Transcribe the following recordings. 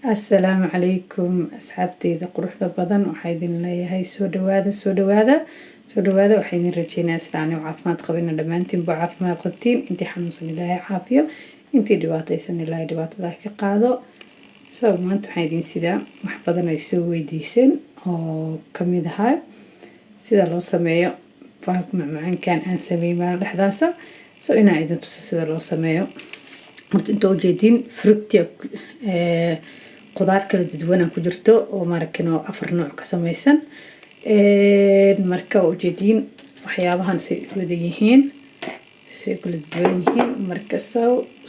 السلام عليكم أصحابتي إذا قروح بدن وحيدين لي هاي سو دوادا وحيدين رجينا أسلاني وعافمات قبلنا لمانتين بعافمات قبتين انتي حنوصل الله عافية انتي دواتي سن الله دوات ذاك قادو سو مانت وحيدين سيدا محبضنا يسوي ديسن أو كميد هاي سيدا لو سميو فاكم معن كان أن سمي ما الأحداثة سو إنا إذا سيدا لو سميو مرت انتو جيدين فرقتي qudaar kala duwan ku jirto oo markano 4 nooc ka samaysan marka ujeedin waxyaabahan si wada yihiin si kala duwan yihiin marka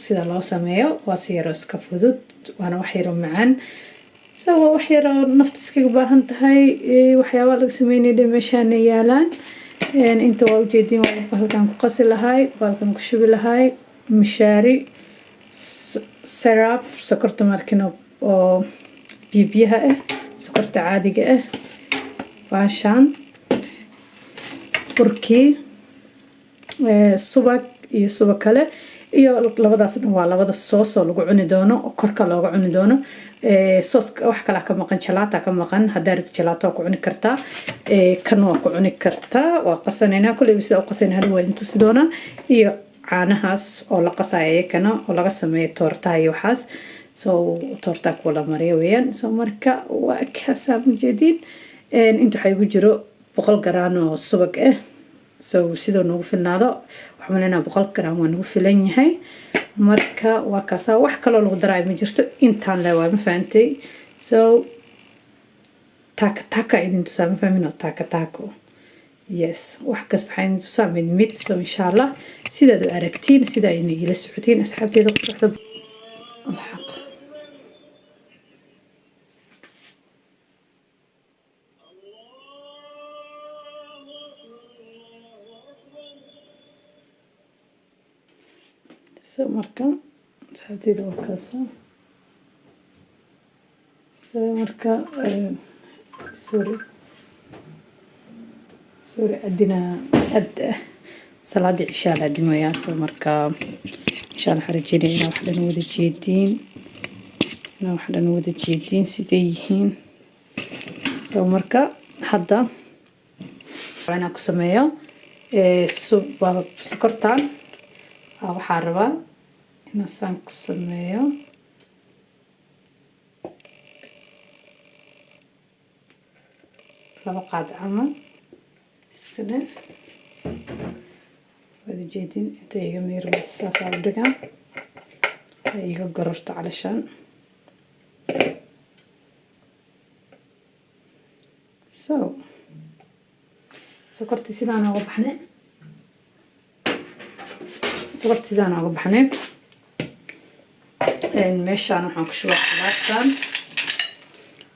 sida loo sameeyo waa si yar iska fudud waana wax yar macaan wax yar nafta iskaga baahan tahay waxyaabaha laga sameeyay meeshaan yaalaan inta waa ujeedin waa halkan ku qasi lahay balkan ku shubi lahay mishaari syrup sokorta markano oo bibiyaha sokorta caadiga baashan burkii subag iyo subag kale iyo labadaas waa labada soos oo lagu cuni doono oo korka looga cuni doono soos wax kala ka maqan jalata ka maqan hadaad jalata ku cuni kartaa kan waa ku cuni kartaa waa qasanayna kulli sida u qasanayna waa inta sidoona iyo caanahaas oo la qasayo kana oo laga sameeyo toorta iyo waxaas torta kula mariyo weeyaan marka waa kaasab jadid inta waxay ku jiro 100 gram oo subag sidoo nagu filnaado waxaan leenahay 100 gram waa nagu filan yahay marka waa kaasa wax kale oo lagu daray ma jirto intaan la waa ma faantay taka idin tusama fahmino taka yes wax kasta waxaan tusama mid insha Allah sidaad u aragtiin sida ay ila socotiin asxaabteeda quruxda الحق marka saxabtida waa kaasa marka sorry adina salaadi cishaa la dimaya marka insha Allah xarajinayna waxaan wada jeedin sidee yihiin marka hadda waxaan ku sameeyo sokortan waxaan rabaa inaan ku sameeyo laba qaad camal sida wada jeedin inta iga miiraysa saar dhigan iga garorta calashan sokorti sidaan uga baxnay meeshaan waxaan ku shubaa qudaartan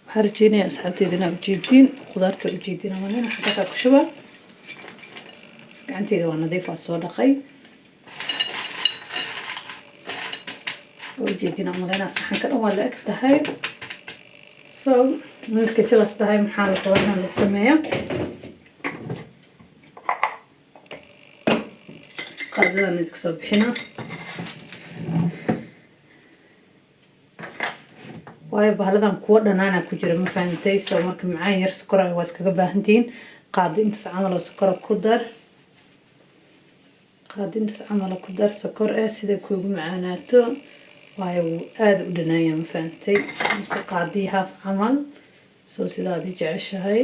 waxaan rajeynayaa asxaabteyda inaa ujeedin qudaarta ujeedin ama nin waxaan ku shubaa gacanteyda waa nadiif waa soo dhaqay ujeedin ama leena saxanka dhan waa la eg tahay markay sidaas tahay maxaa la rabaa inaan lagu sameeyo qaadadan idinka soo bixina waayo bahaladan kuwa dhanaana ku jira ma fahamtay marka macaan yar sokor waa iskaga baahantiin qaado intaas camal sokor ku dar sokor sida kuugu macaanaato waayo aad u dhanaaya ma fahamtay qaadii haaf camal sidaad jeceshahay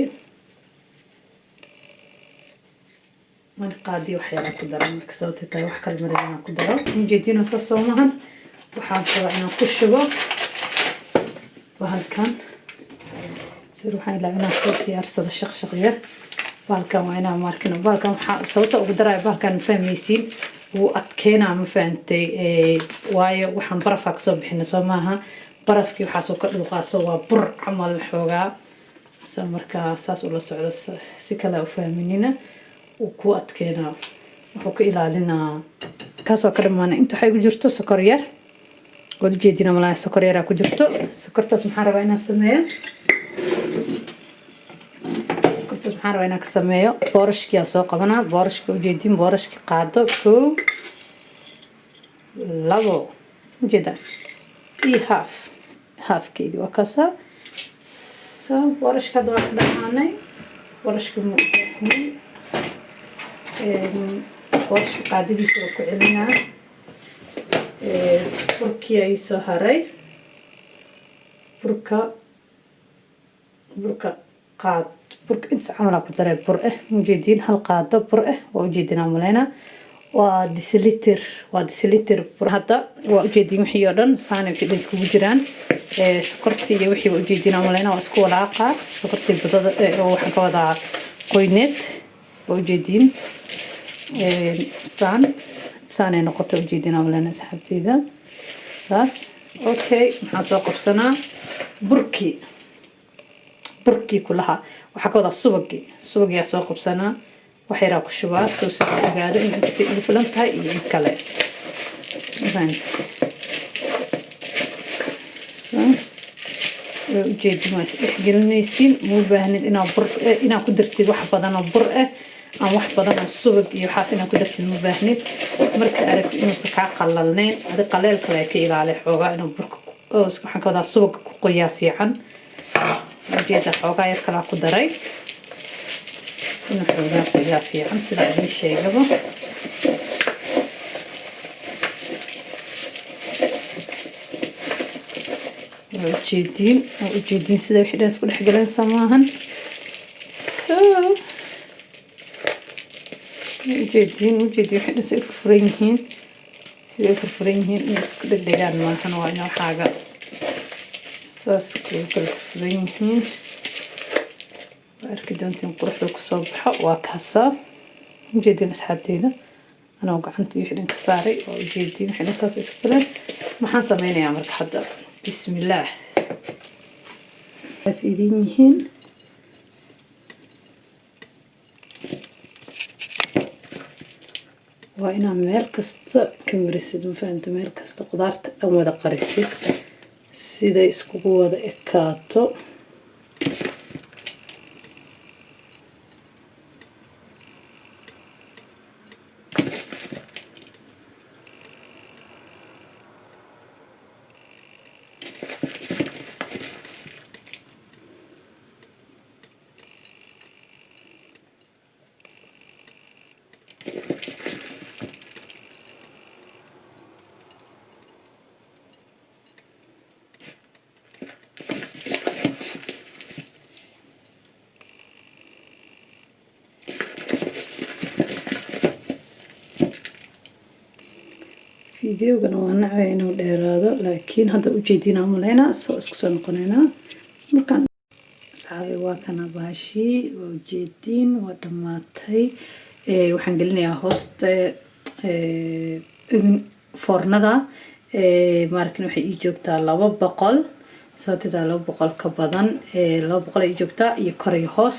man qaadi waxyaala ku daro marka sababta tahay wax kale marina ku daro injeedino soomahan waxaan rabaa inaan ku shubo bahalkan waxaan ilaa soo diyaarsado shaqshaq yar bahalkan waa inaan markino bahalkan waxa sababta ugu daray bahalkan fahmaysiin wuu adkeena ma fahamtay waayo waxaan barafka ka soo bixina Soomaha barafkii waxa soo ka dhuuqaaso waa bur camal xoogaa marka saas u la socdo si kala u fahminina ku adkeena wuxuu ka ilaalinaa kaas waa ka dhamaana inta waxay ku jirto sokor yar wad jeedina malaha sokor yar ku jirto sokortaas maxaan rabaa inaan sameeyo ka sameeyo boorashkii aan soo qabanaa boorashka u jeedin boorashka qaado koow labo ujeeda half haafkeedii waa kaasaa boorashka hadda waa ka dhamaanay boorashka muuqaxnay boorashka qaadadiisa waa ku celinaa burkii ay soo haray burka qaad burka inta camalaa ku daray bur ujeediin hal qaado bur waa ujeedinaa malaynaa waa disiliter bur hadda waa ujeediin wixii oo dhan saana wixii dhan iskugu jiraan sokortii iyo wixii waa ujeedinaa malaynaa waa isku walaaqaa sokortii badada waxaan ka wadaa qoyneed waa ujeediin saanay noqota ujeedinaa malaynaa saxaabteyda saas okay maxaan soo qabsanaa burkii kulaha waxaa ka wadaa subagiyaa soo qabsanaa wax yaraa ku shubaa soo si ogaado in si ugu filan tahay iyo in kale ujeedin waa isdhexgelinaysiin muu baahnid inaad ku dartid wax badan oo bur aan wax badan oo subag iyo waxaas inaad ku dartid muu baahnid marka aragti inuusan kaa qalalneyn adi qaleel kale ka ilaali xoogaa inuu burka waxaan ka wadaa subaga ku qoyaa fiican ujeeda xoogaa yar kalaa ku daray inuu xoogaa qoyaa fiican sida idin sheegaba ujeediin sida wixii dhan isku dhexgalaysa maahan ujeediin wixii dhan say furfuran yihiin in isku dhegdhegaan maahan waa in waxaaga saas kuu kala furfuran yihiin waa arki doontiin quruxda kusoo baxo waa kaasaa ujeediin asxaabteyda anoo gacanta wixii dhan ka saaray waa ujeediin wixii dhan saas isku filan maxaan sameynayaa marka hadda bismillaah faa'iidin yihiin waa inaa meel kasta ka marisid mafahamta meel kasta qudaarta dhan wada qarisid siday iskugu wada ekaato فيديوغنا waa nacay inuu dheeraado laakiin hadda ujeedinaa malaynaa soo isku soo noqonaynaa markaan asxaabi waa kana baashi waa ujeedin waa dhamaatay waxaan gelinayaa hoosta foornada markan waxay ii joogtaa 200 sababta 200 ka badan 200 ay joogtaa iyo kor iyo hoos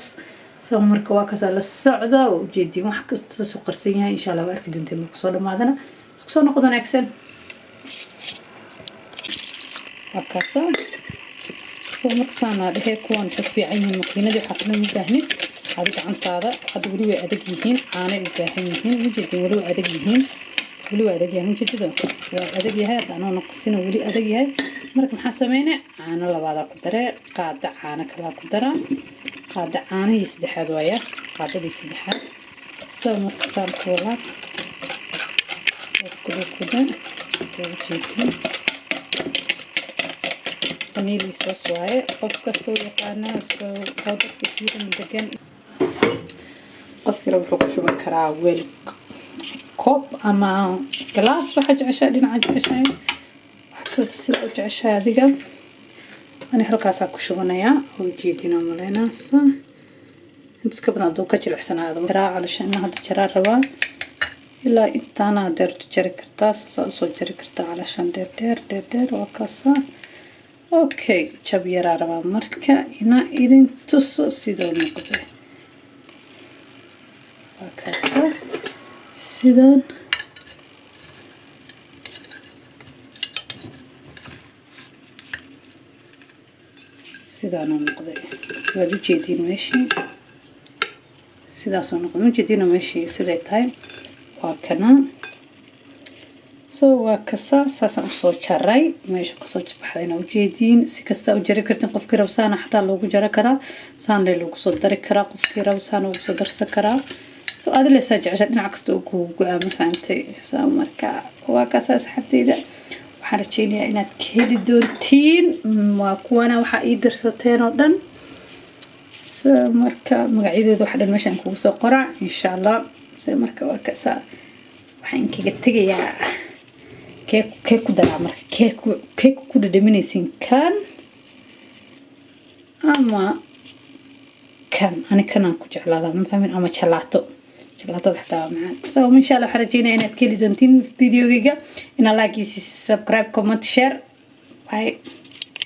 soo marka waa kaas la socda waa ujeedin wax kasta soo qarsan yahay insha Allah arki doonteen markuu soo dhamaadana isku soo noqdo wanaagsan وكاسة مركزانا دحي كوان تكفيعين المقينة حسنا مباهنين هذا عن طارة هذا ولو أدقيهين عاني مباهنين وجدين ولو أدقيهين وجدين وأدقيها دعنا نقصين ولي أدقيها مرك محاسمينة عانا لبعضا قدرة قادة عانا كلا قدرة قادة عانا يسدحاد ويا قادة يسدحاد سو مركزان كولا ساسكولو كده وجدين فانيلي صوص واي قف كستو يقانا سو قادة تسوير من دقان قف كلا وحوق شو بكرا ويل كوب أما جلاس وحاجة عشاء دينا عاجة عشاء وحكرة تسير وجه عشاء ديقا أنا هلقا ساكو شغنايا وجيدينا مالينا انت سكبنا دوكا جلحسن هذا مكرا علشان هذا جرار روا إلا انتانا دير تجري كرتا سألسو جري كرتا علشان دير وكاسا اوكي جابيرا روا مركا إنا إذن تصو سيدو نقضي وكاسا سيدان سيدانا نقضي وادو جيدين ماشي سيداسو نقضي مجيدين ماشي سيداي تايم وكنا waa kasa saasaan usoo jaray meesha kasoo baxdayna ujeediin si kasta u jari kartin qofkii rab saana xataa loogu jari karaa saan lee lagu soo dari karaa qofkii rab saana ugu soo darsan karaa soo aad leesaa jecesha dhinac kasta uu ku go'aamo fahamtay saa marka waa kasa asxaabteyda waxaan rajeynayaa inaad ka heli doontiin waa kuwana waxaa ii dirsateen oo dhan marka magacyadooda waxa dhan meeshaan kugu soo qoraa insha Allah marka waa kasa waxaan kaga tagayaa keek ku daraa marka keek ku dhadhaminaysin kan ama kan ani kanaan ku jeclaadaa ma fahmin ama jalaato xataa macaan soo insha Allah waxaan rajeynayaa inaad ka heli doontiin videogayga ina like subscribe comment share